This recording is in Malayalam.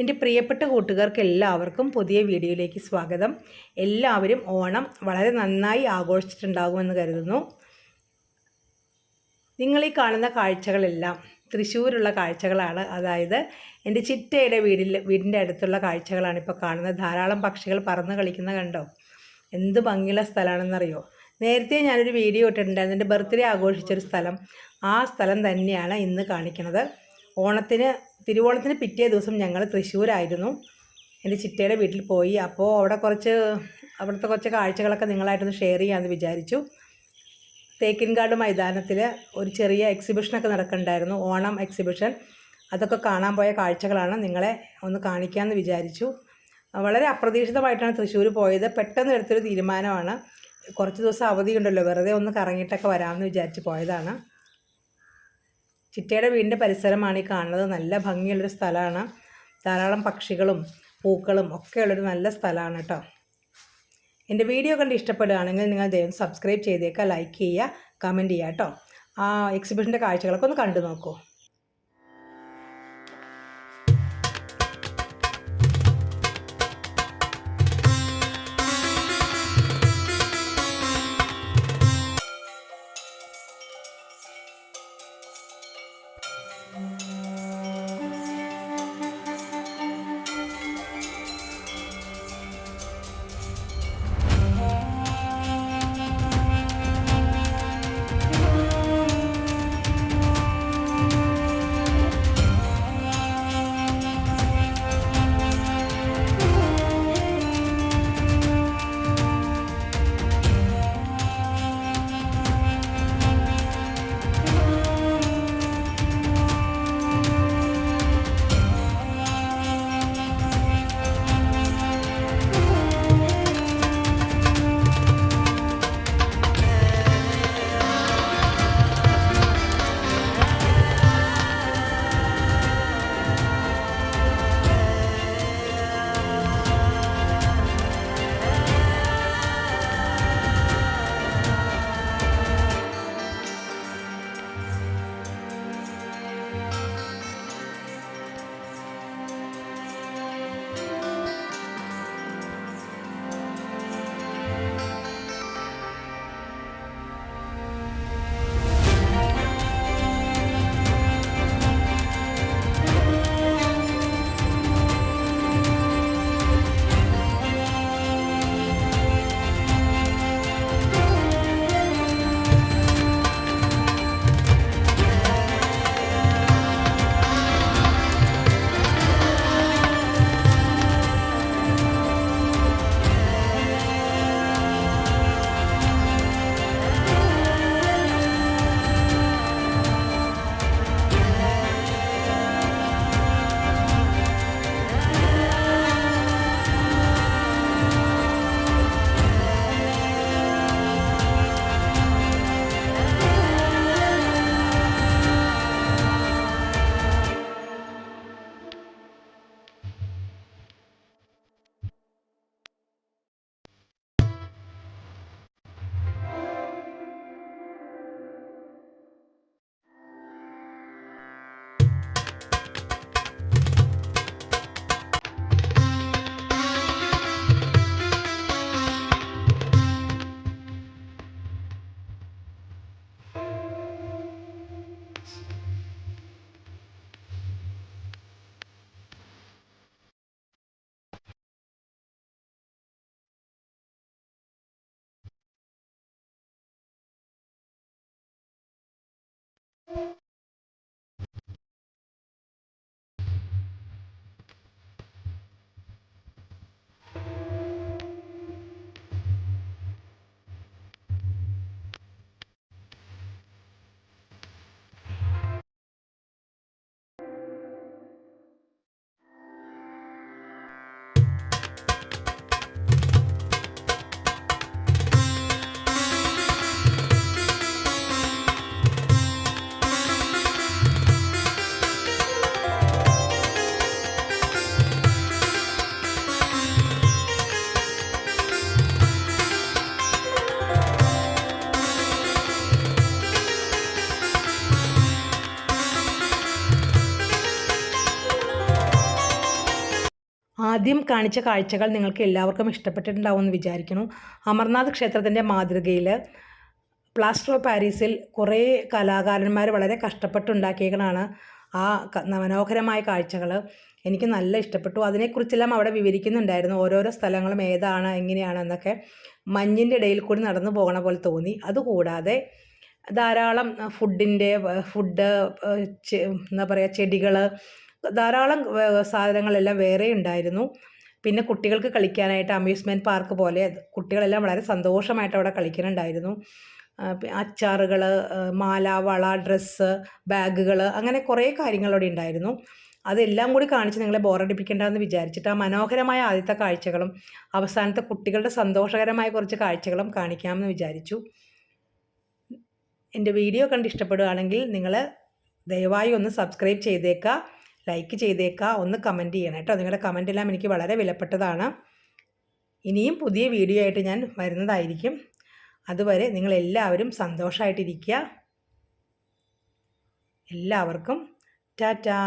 എൻ്റെ പ്രിയപ്പെട്ട കൂട്ടുകാർക്ക് എല്ലാവർക്കും പുതിയ വീഡിയോയിലേക്ക് സ്വാഗതം. എല്ലാവരും ഓണം വളരെ നന്നായി ആഘോഷിച്ചിട്ടുണ്ടാകുമെന്ന് കരുതുന്നു. നിങ്ങൾ ഈ കാണുന്ന കാഴ്ചകളെല്ലാം തൃശ്ശൂരുള്ള കാഴ്ചകളാണ്. അതായത് എൻ്റെ ചിറ്റയുടെ വീടിൻ്റെ അടുത്തുള്ള കാഴ്ചകളാണ് ഇപ്പോൾ കാണുന്നത്. ധാരാളം പക്ഷികൾ പറന്ന് കളിക്കുന്ന കണ്ടോ? എന്ത് ഭംഗിയുള്ള സ്ഥലമാണെന്നറിയോ? നേരത്തെ ഞാനൊരു വീഡിയോ ഇട്ടിട്ടുണ്ടായിരുന്നു, എൻ്റെ ബർത്ത്ഡേ ആഘോഷിച്ചൊരു സ്ഥലം. ആ സ്ഥലം തന്നെയാണ് ഇന്ന് കാണിക്കുന്നത്. തിരുവോണത്തിന് പിറ്റേ ദിവസം ഞങ്ങൾ തൃശ്ശൂരായിരുന്നു. എൻ്റെ ചിറ്റയുടെ വീട്ടിൽ പോയി. അപ്പോൾ അവിടുത്തെ കുറച്ച് കാഴ്ചകളൊക്കെ നിങ്ങളായിട്ടൊന്ന് ഷെയർ ചെയ്യാമെന്ന് വിചാരിച്ചു. തേക്കിൻകാട് മൈതാനത്തിൽ ഒരു ചെറിയ എക്സിബിഷനൊക്കെ നടക്കുന്നുണ്ടായിരുന്നു, ഓണം എക്സിബിഷൻ. അതൊക്കെ കാണാൻ പോയ കാഴ്ചകളാണ് നിങ്ങളെ ഒന്ന് കാണിക്കാമെന്ന് വിചാരിച്ചു. വളരെ അപ്രതീക്ഷിതമായിട്ടാണ് തൃശ്ശൂർ പോയത്. പെട്ടെന്ന് എടുത്തൊരു തീരുമാനമാണ്. കുറച്ച് ദിവസം അവധിയുണ്ടല്ലോ, വെറുതെ ഒന്ന് കറങ്ങിയിട്ടൊക്കെ വരാമെന്ന് വിചാരിച്ച് പോയതാണ്. ചിറ്റയുടെ വീടിൻ്റെ പരിസരമാണ് ഈ കാണുന്നത്. നല്ല ഭംഗിയുള്ളൊരു സ്ഥലമാണ്. ധാരാളം പക്ഷികളും പൂക്കളും ഒക്കെയുള്ളൊരു നല്ല സ്ഥലമാണ് കേട്ടോ. എൻ്റെ വീഡിയോ കണ്ട് ഇഷ്ടപ്പെടുകയാണെങ്കിൽ നിങ്ങൾ ദയവ് സബ്സ്ക്രൈബ് ചെയ്തേക്കുക, ലൈക്ക് ചെയ്യുക, കമൻറ്റ് ചെയ്യുക കേട്ടോ. ആ എക്സിബിഷൻ്റെ കാഴ്ചകളൊക്കെ ഒന്ന് കണ്ടു നോക്കൂ. ആദ്യം കാണിച്ച കാഴ്ചകൾ നിങ്ങൾക്ക് എല്ലാവർക്കും ഇഷ്ടപ്പെട്ടിട്ടുണ്ടാവുമെന്ന് വിചാരിക്കുന്നു. അമർനാഥ് ക്ഷേത്രത്തിൻ്റെ മാതൃകയിൽ പ്ലാസ്റ്റർ ഓഫ് പാരീസിൽ കുറേ കലാകാരന്മാർ വളരെ കഷ്ടപ്പെട്ടുണ്ടാക്കിയേക്കണതാണ് ആ മനോഹരമായ കാഴ്ചകൾ. എനിക്ക് നല്ല ഇഷ്ടപ്പെട്ടു. അതിനെക്കുറിച്ചെല്ലാം അവിടെ വിവരിക്കുന്നുണ്ടായിരുന്നു, ഓരോരോ സ്ഥലങ്ങളും ഏതാണ് എങ്ങനെയാണെന്നൊക്കെ. മഞ്ഞിൻ്റെ ഇടയിൽ കൂടി നടന്നു പോകണ പോലെ തോന്നി. അതുകൂടാതെ ധാരാളം ഫുഡ്, എന്താ പറയുക, ചെടികൾ, ധാരാളം സാധനങ്ങളെല്ലാം വേറെ ഉണ്ടായിരുന്നു. പിന്നെ കുട്ടികൾക്ക് കളിക്കാനായിട്ട് അമ്യൂസ്മെൻറ്റ് പാർക്ക് പോലെ കുട്ടികളെല്ലാം വളരെ സന്തോഷമായിട്ട് അവിടെ കളിക്കുന്നുണ്ടായിരുന്നു. അച്ചാറുകൾ, മാല, വള, ഡ്രസ്സ്, ബാഗുകൾ, അങ്ങനെ കുറേ കാര്യങ്ങൾ അവിടെ ഉണ്ടായിരുന്നു. അതെല്ലാം കൂടി കാണിച്ച് നിങ്ങളെ ബോറടിപ്പിക്കേണ്ടതെന്ന് വിചാരിച്ചിട്ട് ആ മനോഹരമായ ആദ്യത്തെ കാഴ്ചകളും അവസാനത്തെ കുട്ടികളുടെ സന്തോഷകരമായ കുറച്ച് കാഴ്ചകളും കാണിക്കാമെന്ന് വിചാരിച്ചു. എൻ്റെ വീഡിയോ കണ്ട് ഇഷ്ടപ്പെടുകയാണെങ്കിൽ നിങ്ങൾ ദയവായി ഒന്ന് സബ്സ്ക്രൈബ് ചെയ്തേക്കുക, ലൈക്ക് ചെയ്തേക്കുക, ഒന്ന് കമൻറ്റ് ചെയ്യണം കേട്ടോ. നിങ്ങളുടെ കമൻറ്റെല്ലാം എനിക്ക് വളരെ വിലപ്പെട്ടതാണ്. ഇനിയും പുതിയ വീഡിയോ ആയിട്ട് ഞാൻ വരുന്നതായിരിക്കും. അതുവരെ നിങ്ങളെല്ലാവരും സന്തോഷമായിട്ടിരിക്കുക. എല്ലാവർക്കും ടാറ്റാ.